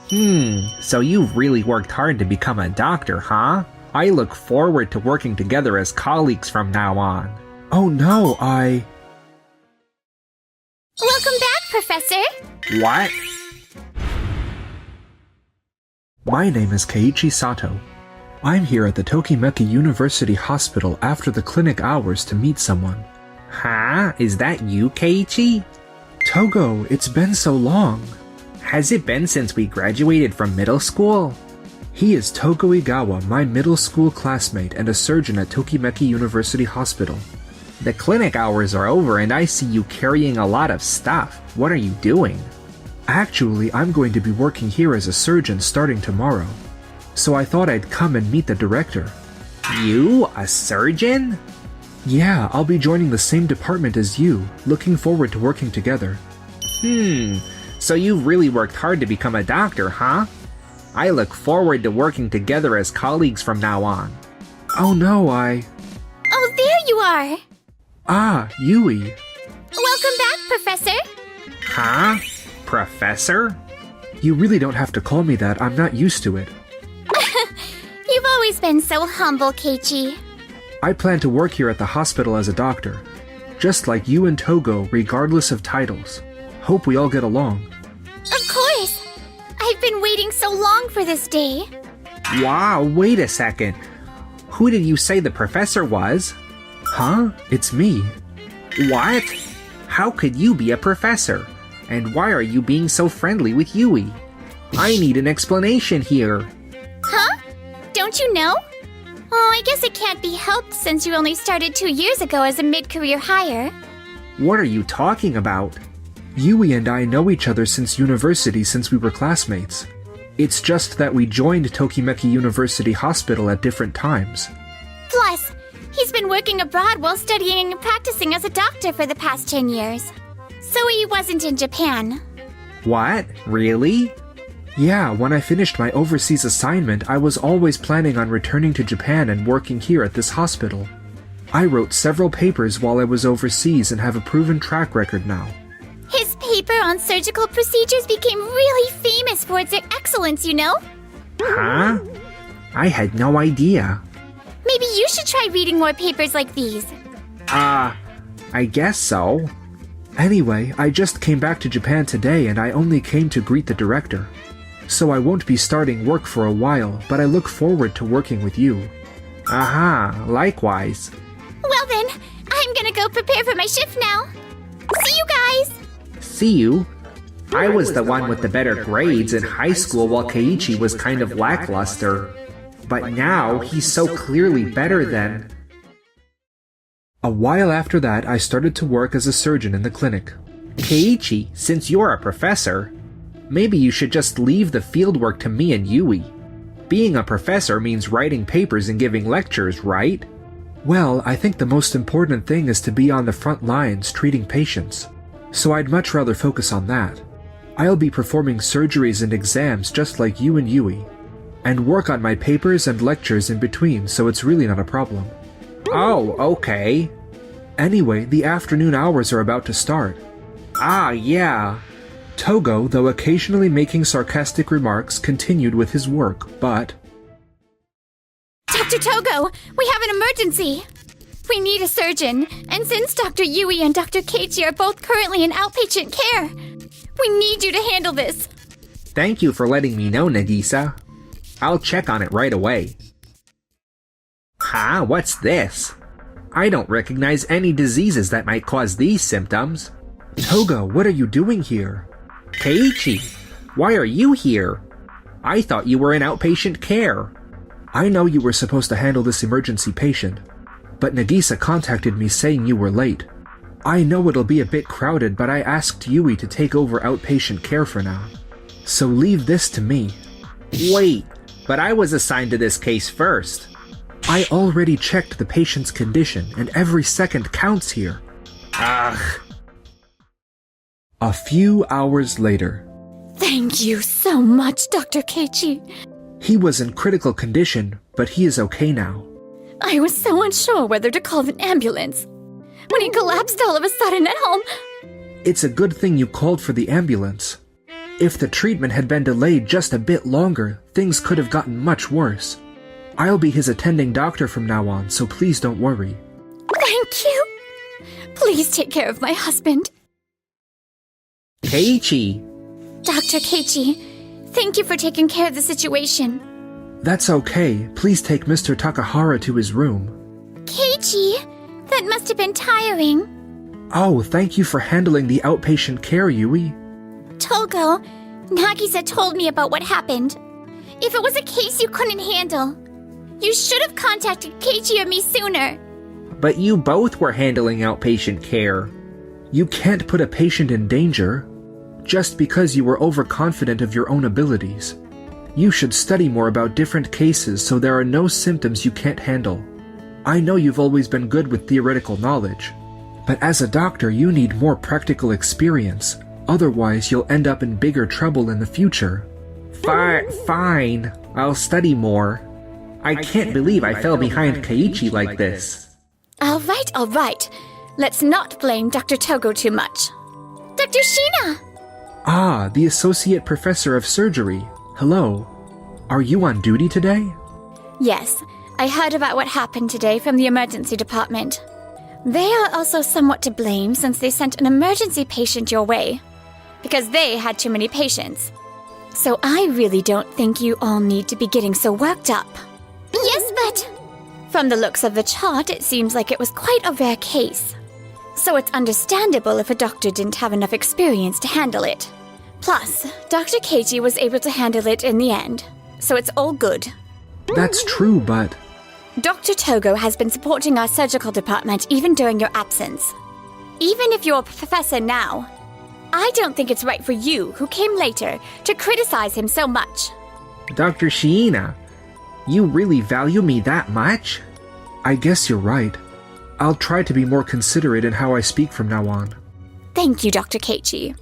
So you've really worked hard to become a doctor, huh? I look forward to working together as colleagues from now on. Oh no, Welcome back, Professor! What? My name is Keiichi Sato. I'm here at the Tokimeki University Hospital after the clinic hours to meet someone. Huh? Is that you, Keiichi? Togo, it's been so long. Has it been since we graduated from middle school? He is Togo Igawa, my middle school classmate and a surgeon at Tokimeki University Hospital. The clinic hours are over and I see you carrying a lot of stuff. What are you doing? Actually, I'm going to be working here as a surgeon starting tomorrow. So I thought I'd come and meet the director. You? A surgeon? Yeah, I'll be joining the same department as you, looking forward to working together. So you've really worked hard to become a doctor, huh? I look forward to working together as colleagues from now on. Oh no, Oh, there you are! Ah, Yui. Welcome back, Professor! Huh? Professor? You really don't have to call me that, I'm not used to it. You've always been so humble, Keiichi. I plan to work here at the hospital as a doctor. Just like you and Togo, regardless of titles. Hope we all get along. Of course! I've been waiting so long for this day. Wow, wait a second. Who did you say the professor was? Huh? It's me. What? How could you be a professor? And why are you being so friendly with Yui? I need an explanation here. Huh? Don't you know? Oh, I guess it can't be helped since you only started 2 years ago as a mid-career hire. What are you talking about? Yui and I know each other since university since we were classmates. It's just that we joined Tokimeki University Hospital at different times. Plus, he's been working abroad while studying and practicing as a doctor for the past 10 years. So he wasn't in Japan. What? Really? Yeah, when I finished my overseas assignment, I was always planning on returning to Japan and working here at this hospital. I wrote several papers while I was overseas and have a proven track record now. His paper on surgical procedures became really famous for its excellence, you know? Huh? I had no idea. Maybe you should try reading more papers like these. I guess so. Anyway, I just came back to Japan today and I only came to greet the director. So I won't be starting work for a while, but I look forward to working with you. Aha, likewise. Well then, I'm gonna go prepare for my shift now. See you guys! See you. I was the one with the better grades in high school while Keiichi was kind of lackluster. But now, he's so clearly better than... A while after that, I started to work as a surgeon in the clinic. Keiichi, since you're a professor, maybe you should just leave the fieldwork to me and Yui. Being a professor means writing papers and giving lectures, right? Well, I think the most important thing is to be on the front lines treating patients. So I'd much rather focus on that. I'll be performing surgeries and exams just like you and Yui, and work on my papers and lectures in between, so it's really not a problem. Oh, okay. Anyway, the afternoon hours are about to start. Ah, yeah. Togo, though occasionally making sarcastic remarks, continued with his work, but... Dr. Togo, we have an emergency! We need a surgeon, and since Dr. Yui and Dr. Keiichi are both currently in outpatient care, we need you to handle this. Thank you for letting me know, Nagisa. I'll check on it right away. Huh? What's this? I don't recognize any diseases that might cause these symptoms. Togo, what are you doing here? Keiichi, why are you here? I thought you were in outpatient care. I know you were supposed to handle this emergency patient, but Nagisa contacted me saying you were late. I know it'll be a bit crowded, but I asked Yui to take over outpatient care for now. So leave this to me. Wait, but I was assigned to this case first. I already checked the patient's condition, and every second counts here. Ugh. A few hours later. Thank you so much, Dr. Keiichi. He was in critical condition, but he is okay now. I was so unsure whether to call an ambulance. When he collapsed all of a sudden at home... It's a good thing you called for the ambulance. If the treatment had been delayed just a bit longer, things could have gotten much worse. I'll be his attending doctor from now on, so please don't worry. Thank you. Please take care of my husband. Keiichi! Dr. Keiichi, thank you for taking care of the situation. That's okay. Please take Mr. Takahara to his room. Keiichi, that must have been tiring. Oh, thank you for handling the outpatient care, Yui. Togo, Nagisa told me about what happened. If it was a case you couldn't handle, you should have contacted Keiichi or me sooner. But you both were handling outpatient care. You can't put a patient in danger just because you were overconfident of your own abilities. You should study more about different cases so there are no symptoms you can't handle. I know you've always been good with theoretical knowledge, but as a doctor you need more practical experience, otherwise you'll end up in bigger trouble in the future. Fine. I'll study more. I can't believe I fell behind Keiichi like this. All right. Let's not blame Dr. Togo too much. Dr. Sheena! Ah, the Associate Professor of Surgery. Hello. Are you on duty today? Yes, I heard about what happened today from the emergency department. They are also somewhat to blame since they sent an emergency patient your way, because they had too many patients. So I really don't think you all need to be getting so worked up. Yes, but... From the looks of the chart, it seems like it was quite a rare case. So it's understandable if a doctor didn't have enough experience to handle it. Plus, Dr. Keiichi was able to handle it in the end, so it's all good. That's true, but... Dr. Togo has been supporting our surgical department even during your absence. Even if you're a professor now, I don't think it's right for you, who came later, to criticize him so much. Dr. Sheena, you really value me that much? I guess you're right. I'll try to be more considerate in how I speak from now on. Thank you, Dr. Keiichi.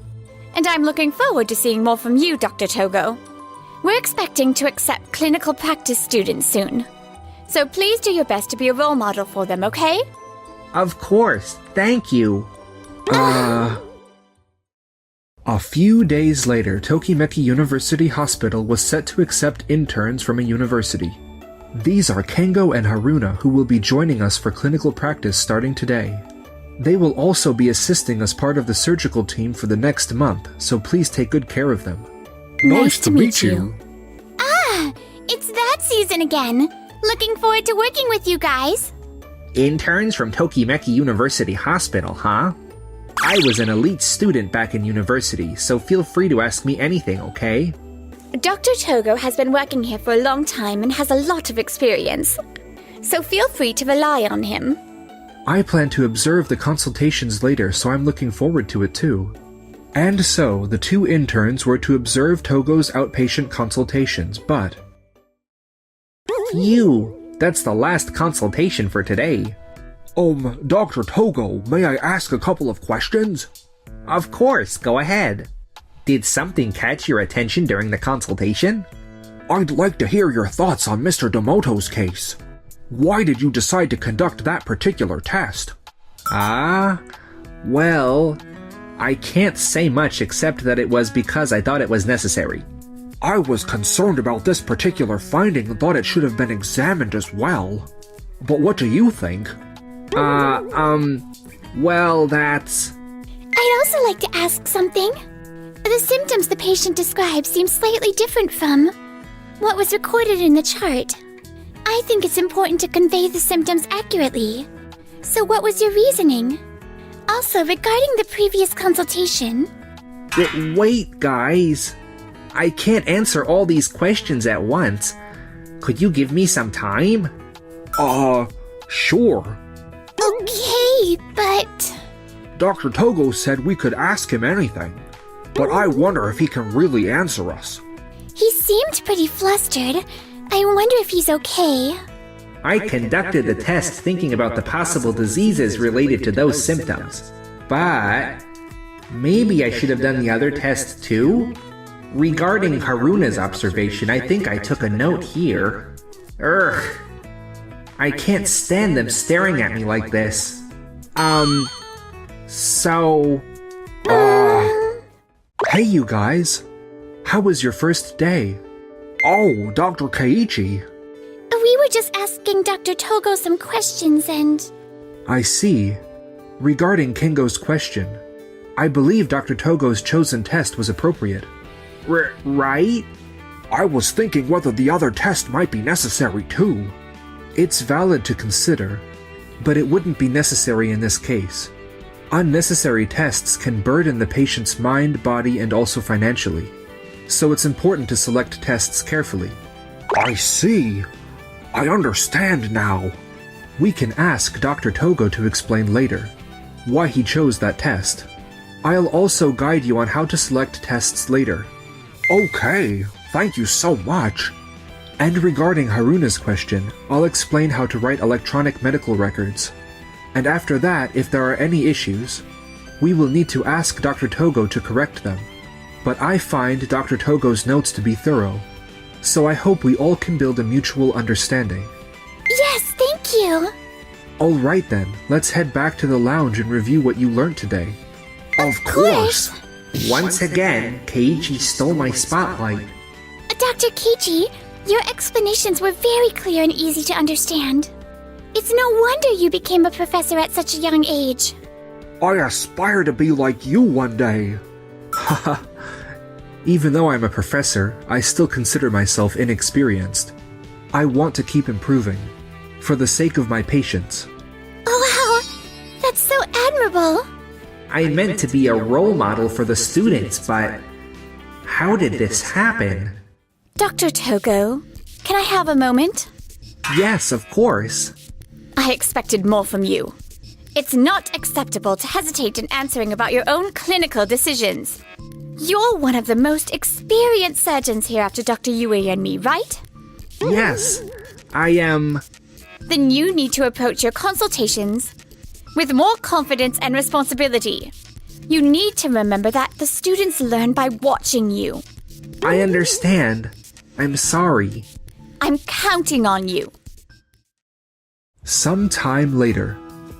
And I'm looking forward to seeing more from you, Dr. Togo. We're expecting to accept clinical practice students soon. So please do your best to be a role model for them, okay? Of course, thank you. A few days later, Tokimeki University Hospital was set to accept interns from a university. These are Kengo and Haruna, who will be joining us for clinical practice starting today. They will also be assisting as part of the surgical team for the next month, so please take good care of them. Nice to meet you. Ah, it's that season again. Looking forward to working with you guys. Interns from Tokimeki University Hospital, huh? I was an elite student back in university, so feel free to ask me anything, okay? Dr. Togo has been working here for a long time and has a lot of experience, so feel free to rely on him. I plan to observe the consultations later, so I'm looking forward to it too. And so, the two interns were to observe Togo's outpatient consultations, but... Phew! That's the last consultation for today. Dr. Togo, may I ask a couple of questions? Of course, go ahead. Did something catch your attention during the consultation? I'd like to hear your thoughts on Mr. Domoto's case. Why did you decide to conduct that particular test? Well, I can't say much except that it was because I thought it was necessary. I was concerned about this particular finding and thought it should have been examined as well. But what do you think? Well, that's... I'd also like to ask something. The symptoms the patient describes seem slightly different from what was recorded in the chart. I think it's important to convey the symptoms accurately. So what was your reasoning? Also, regarding the previous consultation... Wait, guys. I can't answer all these questions at once. Could you give me some time? Sure. Okay, but... Dr. Togo said we could ask him anything, but I wonder if he can really answer us. He seemed pretty flustered. I wonder if he's okay. I conducted the test thinking about the possible diseases related to those symptoms. But maybe I should have done the other test too? Regarding Haruna's observation, I think I took a note here. I can't stand them staring at me like this. Hey you guys. How was your first day? Oh, Dr. Keiichi. We were just asking Dr. Togo some questions and... I see. Regarding Kingo's question, I believe Dr. Togo's chosen test was appropriate. Right? I was thinking whether the other test might be necessary too. It's valid to consider, but it wouldn't be necessary in this case. Unnecessary tests can burden the patient's mind, body, and also financially, so it's important to select tests carefully. I see. I understand now. We can ask Dr. Togo to explain later why he chose that test. I'll also guide you on how to select tests later. Okay, thank you so much. And regarding Haruna's question, I'll explain how to write electronic medical records. And after that, if there are any issues, we will need to ask Dr. Togo to correct them. But I find Dr. Togo's notes to be thorough, so I hope we all can build a mutual understanding. Yes, thank you! Alright then, let's head back to the lounge and review what you learned today. Of course! Once again, Keiichi stole my spotlight. Dr. Keiichi, your explanations were very clear and easy to understand. It's no wonder you became a professor at such a young age. I aspire to be like you one day. Haha. Even though I'm a professor, I still consider myself inexperienced. I want to keep improving, for the sake of my patients. Oh wow, that's so admirable. I meant to be a role model for the students, but how did this happen? Dr. Togo, can I have a moment? Yes, of course. I expected more from you. It's not acceptable to hesitate in answering about your own clinical decisions. You're one of the most experienced surgeons here after Dr. Yui and me, right? Yes, I am. Then you need to approach your consultations with more confidence and responsibility. You need to remember that the students learn by watching you. I understand. I'm sorry. I'm counting on you. Some time later,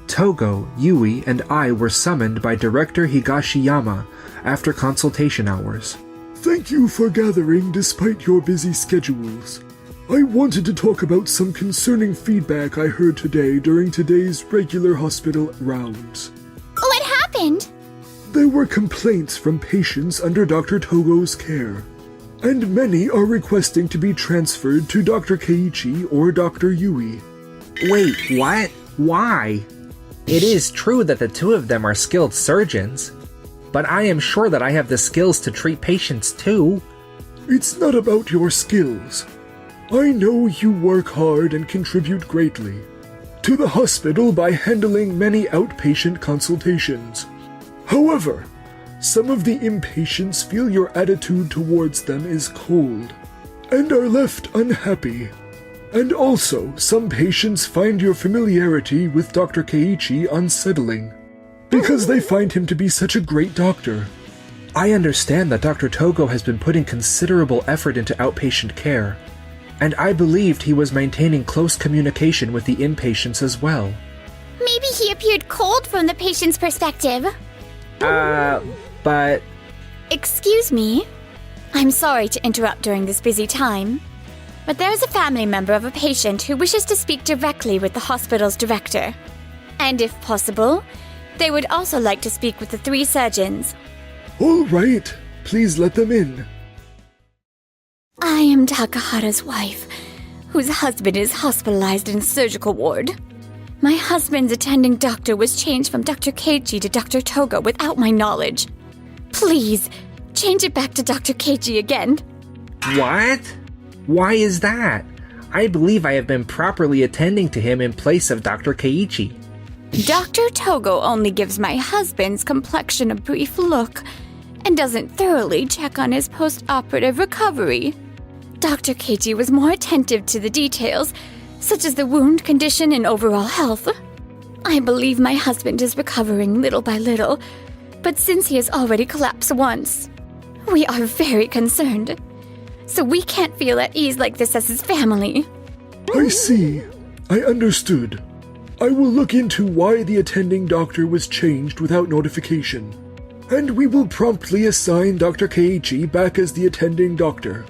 Togo, Yui, and I were summoned by Director Higashiyama after consultation hours. Thank you for gathering despite your busy schedules. I wanted to talk about some concerning feedback I heard today during today's regular hospital rounds. What happened? There were complaints from patients under Dr. Togo's care, and many are requesting to be transferred to Dr. Keiichi or Dr. Yui. Wait, what? Why? It is true that the two of them are skilled surgeons, but I am sure that I have the skills to treat patients too. It's not about your skills. I know you work hard and contribute greatly to the hospital by handling many outpatient consultations. However, some of the inpatients feel your attitude towards them is cold and are left unhappy. And also, some patients find your familiarity with Dr. Keiichi unsettling because they find him to be such a great doctor. I understand that Dr. Togo has been putting considerable effort into outpatient care, and I believed he was maintaining close communication with the inpatients as well. Maybe he appeared cold from the patient's perspective. But... Excuse me. I'm sorry to interrupt during this busy time, but there is a family member of a patient who wishes to speak directly with the hospital's director. And if possible, they would also like to speak with the 3 surgeons. All right, please let them in. I am Takahara's wife, whose husband is hospitalized in a surgical ward. My husband's attending doctor was changed from Dr. Keiichi to Dr. Togo without my knowledge. Please, change it back to Dr. Keiichi again. What? Why is that? I believe I have been properly attending to him in place of Dr. Keiichi. Dr. Togo only gives my husband's complexion a brief look and doesn't thoroughly check on his post-operative recovery. Dr. Keiichi was more attentive to the details, such as the wound condition and overall health. I believe my husband is recovering little by little, but since he has already collapsed once, we are very concerned. So we can't feel at ease like this as his family. I see. I understood. I will look into why the attending doctor was changed without notification. and we will promptly assign Dr. Keiichi back as the attending doctor.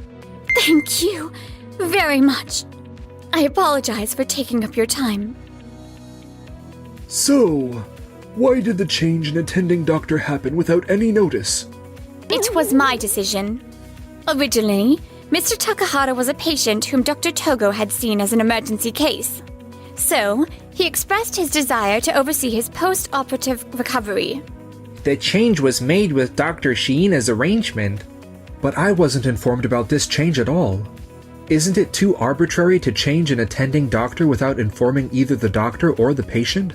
Thank you very much. I apologize for taking up your time. So, why did the change in attending doctor happen without any notice? It was my decision. Originally, Mr. Takahata was a patient whom Dr. Togo had seen as an emergency case. So, he expressed his desire to oversee his post-operative recovery. The change was made with Dr. Shiina's arrangement. But I wasn't informed about this change at all. Isn't it too arbitrary to change an attending doctor without informing either the doctor or the patient?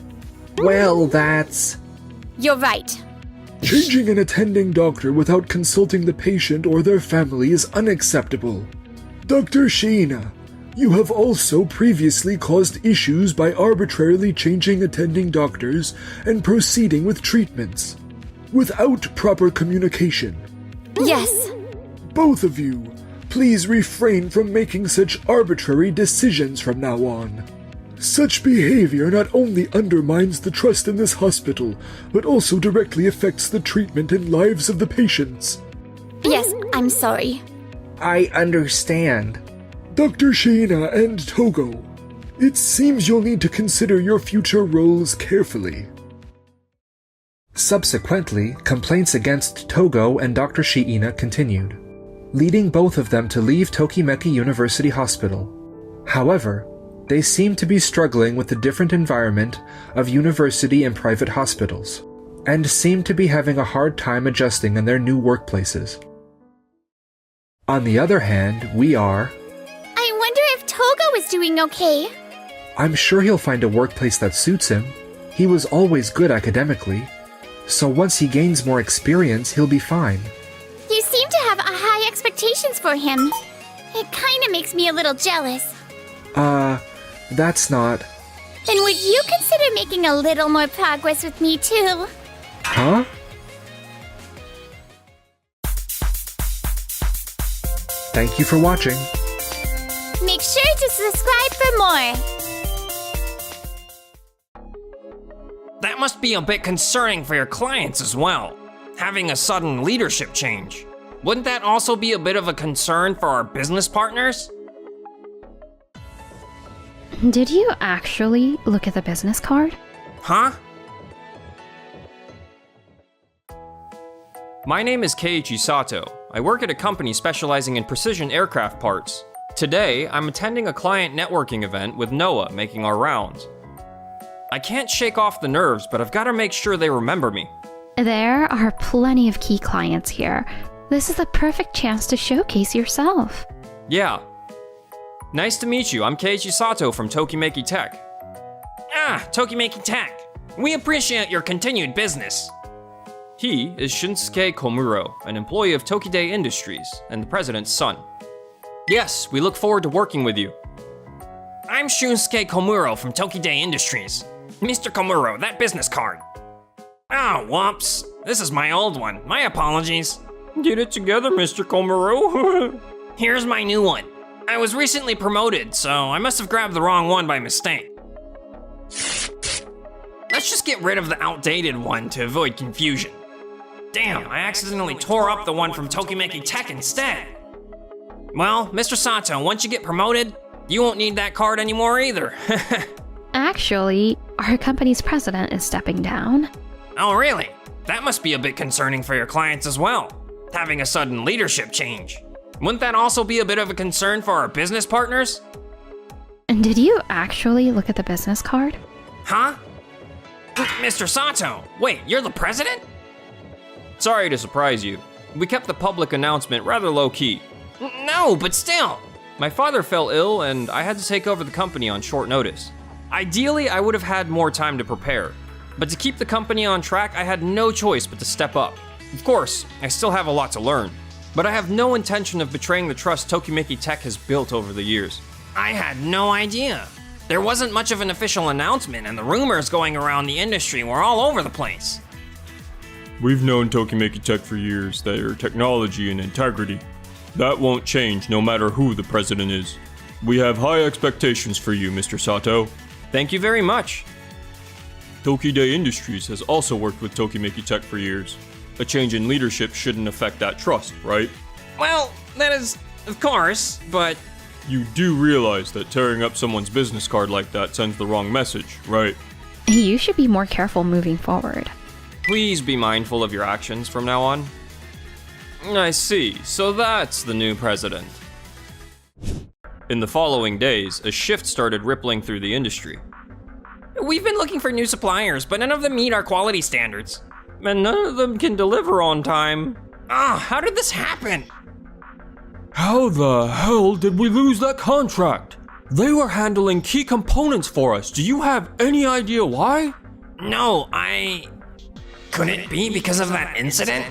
Well, that's... You're right. Changing an attending doctor without consulting the patient or their family is unacceptable. Dr. Shiina, you have also previously caused issues by arbitrarily changing attending doctors and proceeding with treatments without proper communication. Yes. Both of you, please refrain from making such arbitrary decisions from now on. Such behavior not only undermines the trust in this hospital, but also directly affects the treatment and lives of the patients. Yes, I'm sorry. I understand. Dr. Shiina and Togo, it seems you'll need to consider your future roles carefully. Subsequently, complaints against Togo and Dr. Shiina continued, leading both of them to leave Tokimeki University Hospital. However, they seem to be struggling with the different environment of university and private hospitals, and seem to be having a hard time adjusting in their new workplaces. On the other hand, we are... I wonder if Togo is doing okay. I'm sure he'll find a workplace that suits him. He was always good academically, so once he gains more experience, he'll be fine. You seem to have high expectations for him. It kinda makes me a little jealous. That's not... Then would you consider making a little more progress with me too? Huh? Thank you for watching. Make sure to subscribe for more. That must be a bit concerning for your clients as well, having a sudden leadership change. Wouldn't that also be a bit of a concern for our business partners? Did you actually look at the business card? Huh? My name is Keiichi Sato. I work at a company specializing in precision aircraft parts. Today, I'm attending a client networking event with Noah making our rounds. I can't shake off the nerves, but I've got to make sure they remember me. There are plenty of key clients here. This is the perfect chance to showcase yourself. Yeah. Nice to meet you. I'm Keiichi Sato from Tokimeki Tech. Ah, Tokimeki Tech. We appreciate your continued business. He is Shunsuke Komuro, an employee of Tokide Industries and the president's son. Yes, we look forward to working with you. I'm Shunsuke Komuro from Tokide Industries. Mr. Komuro, that business card. Oh, whoops. This is my old one. My apologies. Get it together, Mr. Komuro. Here's my new one. I was recently promoted, so I must have grabbed the wrong one by mistake. Let's just get rid of the outdated one to avoid confusion. Damn, I accidentally tore up the one from Tokimeki Tech instead. Well, Mr. Sato, once you get promoted, you won't need that card anymore either. Actually, our company's president is stepping down. Oh, really? That must be a bit concerning for your clients as well, having a sudden leadership change. Wouldn't that also be a bit of a concern for our business partners? And did you actually look at the business card? Huh? Mr. Sato, wait, you're the president? Sorry to surprise you. We kept the public announcement rather low-key. No, but still. My father fell ill and I had to take over the company on short notice. Ideally, I would have had more time to prepare, but to keep the company on track, I had no choice but to step up. Of course, I still have a lot to learn, but I have no intention of betraying the trust Tokimeki Tech has built over the years. I had no idea. There wasn't much of an official announcement, and the rumors going around the industry were all over the place. We've known Tokimeki Tech for years, their technology and integrity. That won't change no matter who the president is. We have high expectations for you, Mr. Sato. Thank you very much. Tokide Industries has also worked with Tokimeki Tech for years. A change in leadership shouldn't affect that trust, right? Well, that is, of course, but You do realize that tearing up someone's business card like that sends the wrong message, right? You should be more careful moving forward. please be mindful of your actions from now on. I see, so that's the new president. In the following days, a shift started rippling through the industry. We've been looking for new suppliers, but none of them meet our quality standards. And none of them can deliver on time. How did this happen? How the hell did we lose that contract? They were handling key components for us. Do you have any idea why? No, Could it be because of that incident?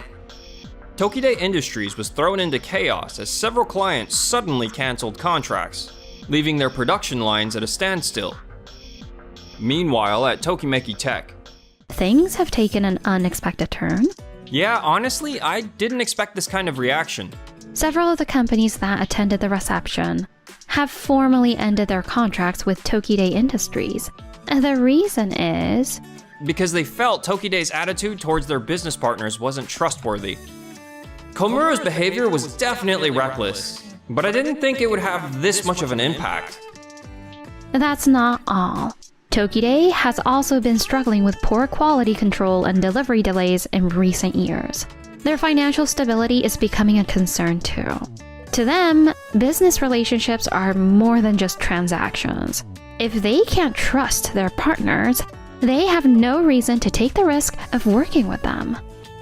Tokide Industries was thrown into chaos as several clients suddenly canceled contracts, leaving their production lines at a standstill. Meanwhile, at Tokimeki Tech, Things have taken an unexpected turn. yeah, honestly, I didn't expect this kind of reaction. Several of the companies that attended the reception have formally ended their contracts with Tokide Industries. And the reason is Because they felt Tokide's attitude towards their business partners wasn't trustworthy. Komura's behavior was definitely reckless, but I didn't think it would have this much of an impact. that's not all. Tokide has also been struggling with poor quality control and delivery delays in recent years. Their financial stability is becoming a concern too. To them, business relationships are more than just transactions. If they can't trust their partners, they have no reason to take the risk of working with them.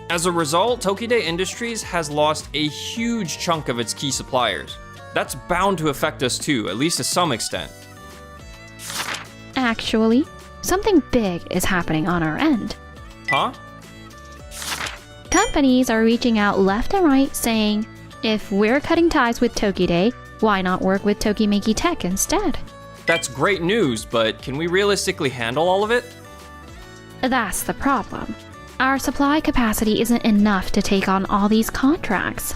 As a result, Tokide Industries has lost a huge chunk of its key suppliers. That's bound to affect us too, at least to some extent. Actually, something big is happening on our end. Huh? Companies are reaching out left and right saying, if we're cutting ties with Tokide, why not work with Tokimeki Tech instead? That's great news, but can we realistically handle all of it? That's the problem. Our supply capacity isn't enough to take on all these contracts.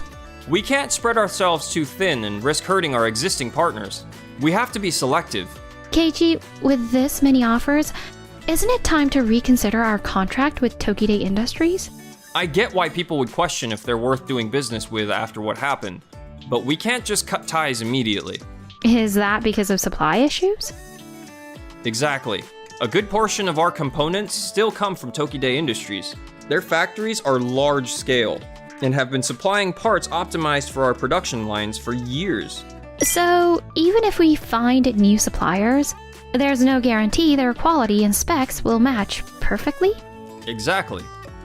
We can't spread ourselves too thin and risk hurting our existing partners. We have to be selective. Keiichi, with this many offers, isn't it time to reconsider our contract with Tokide Industries? I get why people would question if they're worth doing business with after what happened, but we can't just cut ties immediately. Is that because of supply issues? Exactly. A good portion of our components still come from Tokide Industries. Their factories are large scale and have been supplying parts optimized for our production lines for years. So, even if we find new suppliers, there's no guarantee their quality and specs will match perfectly? Exactly.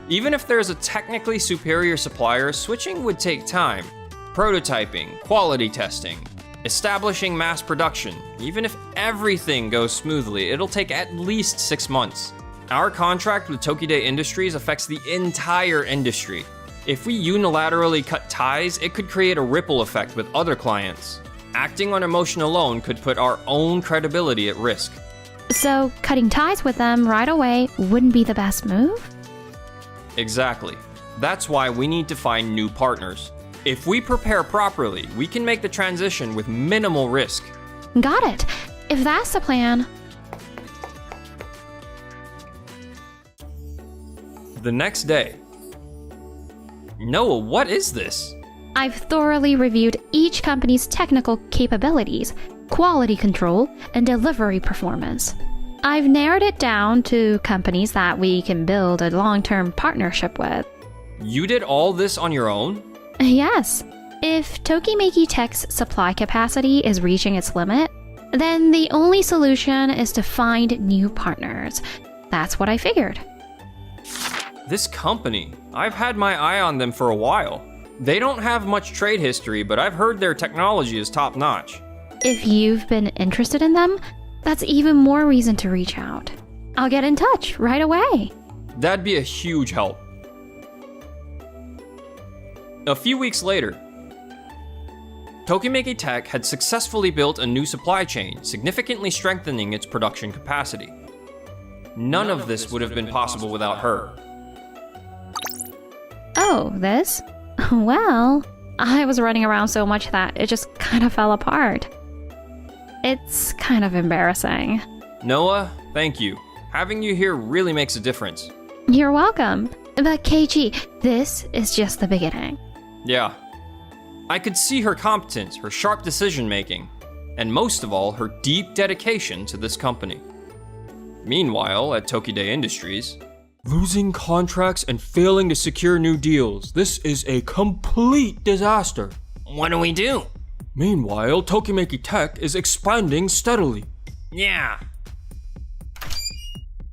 Even if there's a technically superior supplier, switching would take time. Prototyping, quality testing, establishing mass production. Even if everything goes smoothly, it'll take at least 6 months. Our contract with Tokide Industries affects the entire industry. If we unilaterally cut ties, it could create a ripple effect with other clients. Acting on emotion alone could put our own credibility at risk. So, cutting ties with them right away wouldn't be the best move? Exactly. That's why we need to find new partners. If we prepare properly, we can make the transition with minimal risk. Got it. If that's the plan. The next day. Noah, what is this? I've thoroughly reviewed each company's technical capabilities, quality control, and delivery performance. I've narrowed it down to companies that we can build a long-term partnership with. You did all this on your own? Yes. If Tokimeki Tech's supply capacity is reaching its limit, then the only solution is to find new partners. That's what I figured. This company, I've had my eye on them for a while. They don't have much trade history, but I've heard their technology is top-notch. If you've been interested in them, that's even more reason to reach out. I'll get in touch right away. That'd be a huge help. A few weeks later, Tokimeki Tech had successfully built a new supply chain, significantly strengthening its production capacity. None of this would have been possible without her. Oh, this? Well, I was running around so much that it just kind of fell apart. It's kind of embarrassing. Noah, thank you. Having you here really makes a difference. You're welcome. But Keiichi, this is just the beginning. Yeah. I could see her competence, her sharp decision making, and most of all, her deep dedication to this company. Meanwhile, at Tokide Industries, Losing contracts and failing to secure new deals. This is a complete disaster. what do we do? Meanwhile, Tokimeki Tech is expanding steadily. Yeah.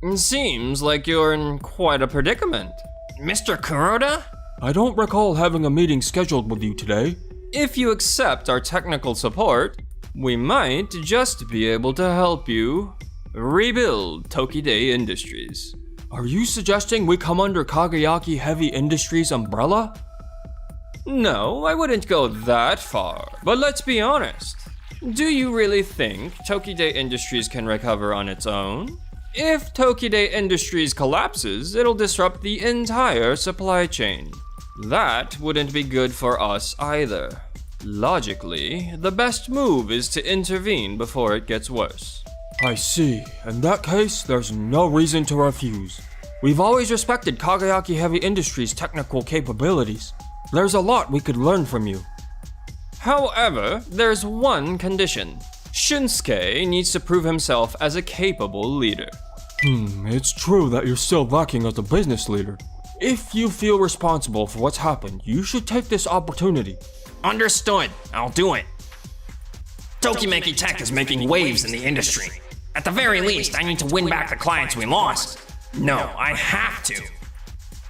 It seems like you're in quite a predicament. Mr. Kuroda? I don't recall having a meeting scheduled with you today. If you accept our technical support, we might just be able to help you rebuild Tokide Industries. Are you suggesting we come under Kagayaki Heavy Industries umbrella? No, I wouldn't go that far. But let's be honest. Do you really think Tokide Industries can recover on its own? If Tokide Industries collapses, it'll disrupt the entire supply chain. That wouldn't be good for us either. Logically, the best move is to intervene before it gets worse. I see. In that case, there's no reason to refuse. We've always respected Kagayaki Heavy Industries' technical capabilities. There's a lot we could learn from you. However, there's one condition. Shunsuke needs to prove himself as a capable leader. It's true that you're still lacking as a business leader. If you feel responsible for what's happened, you should take this opportunity. Understood. I'll do it. Tokimeki Tech is making waves in the industry. At the very least, I need to win back the clients we lost. No, I have to.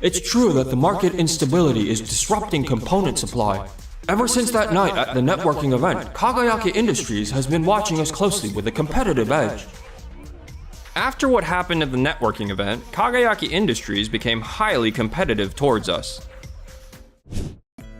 It's true that the market instability is disrupting component supply. Ever since that night at the networking event, Kagayaki Industries has been watching us closely with a competitive edge. After what happened at the networking event, Kagayaki Industries became highly competitive towards us.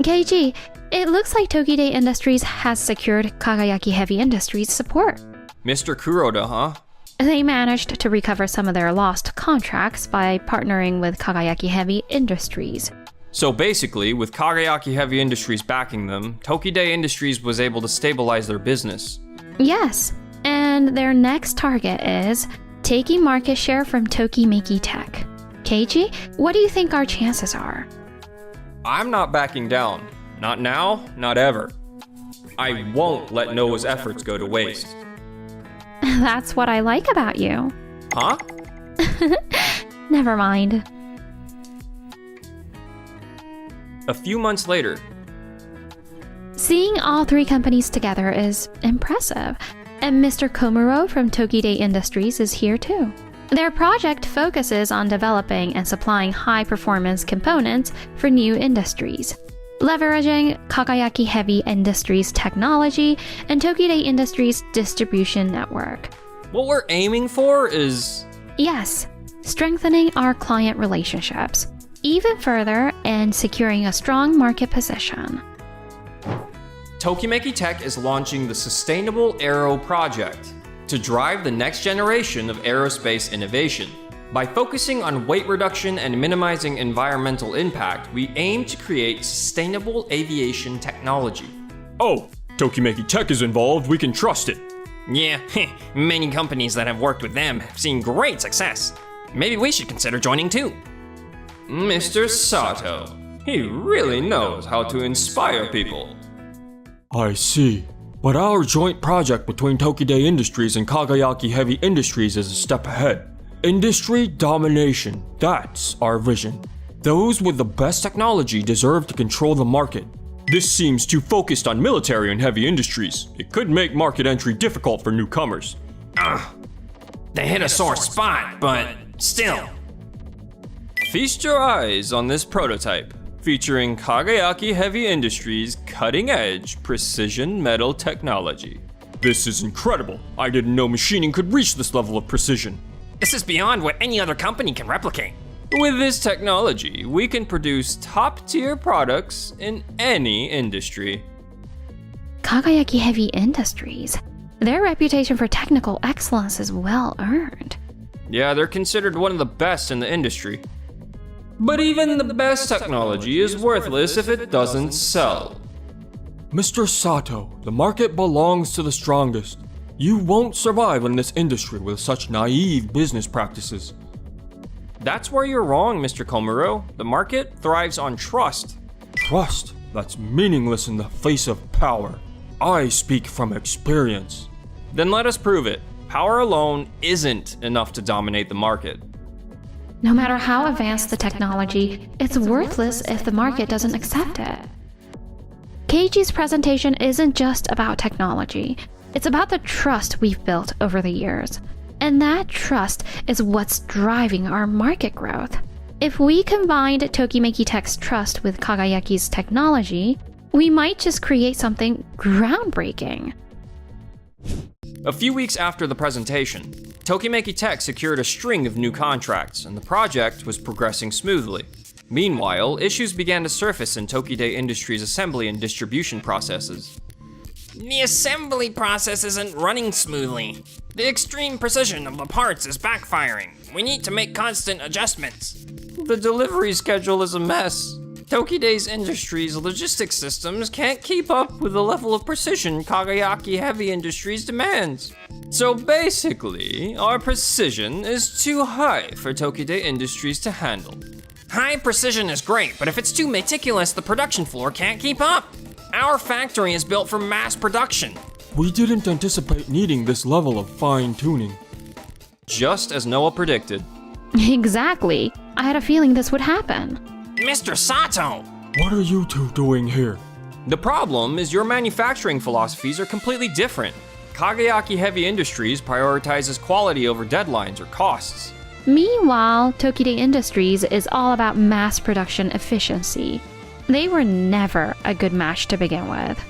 Keiichi, it looks like Tokide Industries has secured Kagayaki Heavy Industries' support. Mr. Kuroda, huh? They managed to recover some of their lost contracts by partnering with Kagayaki Heavy Industries. So basically, with Kagayaki Heavy Industries backing them, Tokide Industries was able to stabilize their business. Yes, and their next target is taking market share from Tokimeki Tech. Keiichi, what do you think our chances are? I'm not backing down. Not now, not ever. I won't let Noah's efforts go to waste. That's what I like about you. Huh? Never mind. A few months later, Seeing all three companies together is impressive, and Mr. Komuro from Tokide Industries is here too. Their project focuses on developing and supplying high-performance components for new industries, leveraging Kagayaki Heavy Industries technology and Tokide Industries distribution network. what we're aiming for is... Yes, strengthening our client relationships even further and securing a strong market position. Tokimeki Tech is launching the Sustainable Aero Project to drive the next generation of aerospace innovation. By focusing on weight reduction and minimizing environmental impact, we aim to create sustainable aviation technology. Oh, Tokimeki Tech is involved, we can trust it. Yeah, many companies that have worked with them have seen great success. Maybe we should consider joining too. Mr. Sato, he really knows how to inspire people. I see. But our joint project between Tokide Industries and Kagayaki Heavy Industries is a step ahead. Industry domination, that's our vision. Those with the best technology deserve to control the market. This seems too focused on military and heavy industries. It could make market entry difficult for newcomers. They hit a sore spot, but still. Feast your eyes on this prototype, featuring Kagayaki Heavy Industries' cutting-edge precision metal technology. This is incredible. I didn't know machining could reach this level of precision. This is beyond what any other company can replicate. With this technology, we can produce top-tier products in any industry. Kagayaki Heavy Industries. Their reputation for technical excellence is well earned. Yeah, they're considered one of the best in the industry. But even the best technology is worthless if it doesn't sell. Mr. Sato, the market belongs to the strongest. You won't survive in this industry with such naive business practices. That's where you're wrong, Mr. Komuro. The market thrives on trust. Trust? That's meaningless in the face of power. I speak from experience. Then let us prove it. Power alone isn't enough to dominate the market. No matter how advanced the technology, it's worthless if the market doesn't accept it. Keiichi's presentation isn't just about technology. It's about the trust we've built over the years. And that trust is what's driving our market growth. If we combined Tokimeki Tech's trust with Kagayaki's technology, we might just create something groundbreaking. A few weeks after the presentation, Tokimeki Tech secured a string of new contracts, and the project was progressing smoothly. Meanwhile, issues began to surface in Tokide Industries' assembly and distribution processes. The assembly process isn't running smoothly. The extreme precision of the parts is backfiring. We need to make constant adjustments. The delivery schedule is a mess. Tokide Industries' logistics systems can't keep up with the level of precision Kagayaki Heavy Industries demands. So basically, our precision is too high for Tokide Industries to handle. High precision is great, but if it's too meticulous, the production floor can't keep up. Our factory is built for mass production. We didn't anticipate needing this level of fine-tuning. Just as Noah predicted. Exactly. I had a feeling this would happen. Mr. Sato! What are you two doing here? The problem is your manufacturing philosophies are completely different. Kagayaki Heavy Industries prioritizes quality over deadlines or costs. Meanwhile, Tokide Industries is all about mass production efficiency. They were never a good match to begin with.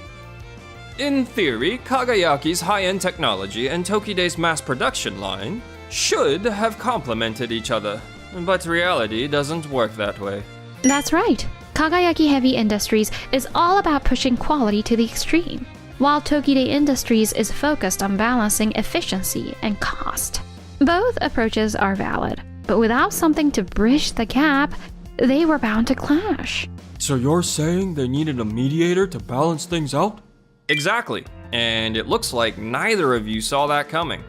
In theory, Kagayaki's high-end technology and Tokide's mass production line should have complemented each other, but reality doesn't work that way. That's right. Kagayaki Heavy Industries is all about pushing quality to the extreme, while Tokide Industries is focused on balancing efficiency and cost. Both approaches are valid, but without something to bridge the gap, they were bound to clash. So you're saying they needed a mediator to balance things out? Exactly, and it looks like neither of you saw that coming.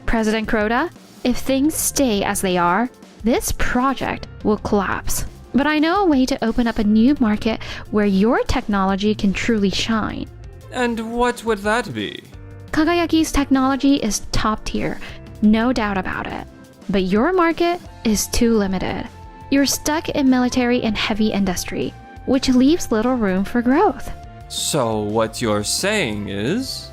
President Crota, if things stay as they are, this project will collapse. But I know a way to open up a new market where your technology can truly shine. And what would that be? Kagayaki's technology is top tier, no doubt about it. But your market is too limited. You're stuck in military and heavy industry, which leaves little room for growth. So what you're saying is...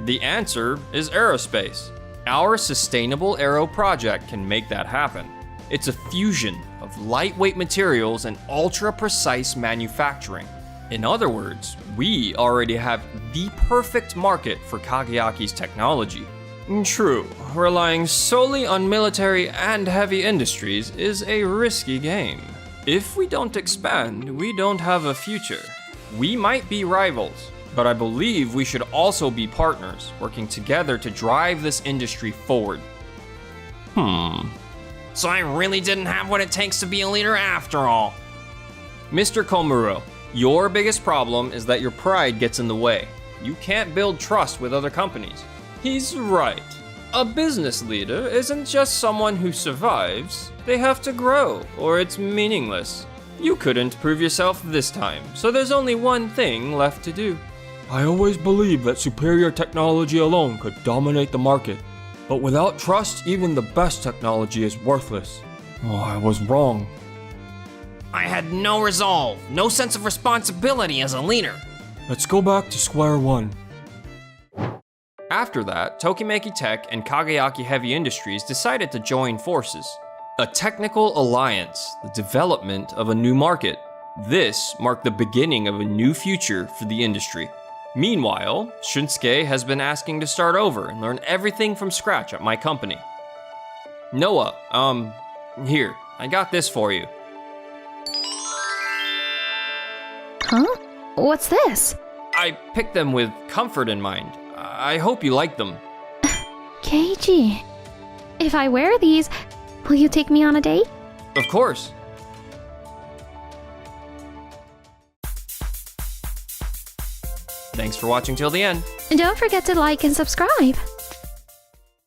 The answer is aerospace. Our sustainable aero project can make that happen. It's a fusion of lightweight materials and ultra-precise manufacturing. In other words, we already have the perfect market for Kagayaki's technology. True, relying solely on military and heavy industries is a risky game. If we don't expand, we don't have a future. We might be rivals, but I believe we should also be partners, working together to drive this industry forward. So I really didn't have what it takes to be a leader after all. Mr. Komuro, your biggest problem is that your pride gets in the way. You can't build trust with other companies. He's right. A business leader isn't just someone who survives. They have to grow, or it's meaningless. You couldn't prove yourself this time, so there's only one thing left to do. I always believed that superior technology alone could dominate the market. But without trust, even the best technology is worthless. Oh, I was wrong. I had no resolve, no sense of responsibility as a leader. Let's go back to square one. After that, Tokimeki Tech and Kagayaki Heavy Industries decided to join forces. A technical alliance, the development of a new market. This marked the beginning of a new future for the industry. Meanwhile, Shunsuke has been asking to start over and learn everything from scratch at my company. Noah, here, I got this for you. Huh? What's this? I picked them with comfort in mind. I hope you like them. Keiichi, if I wear these, will you take me on a date? Of course. Thanks for watching till the end. And don't forget to like and subscribe.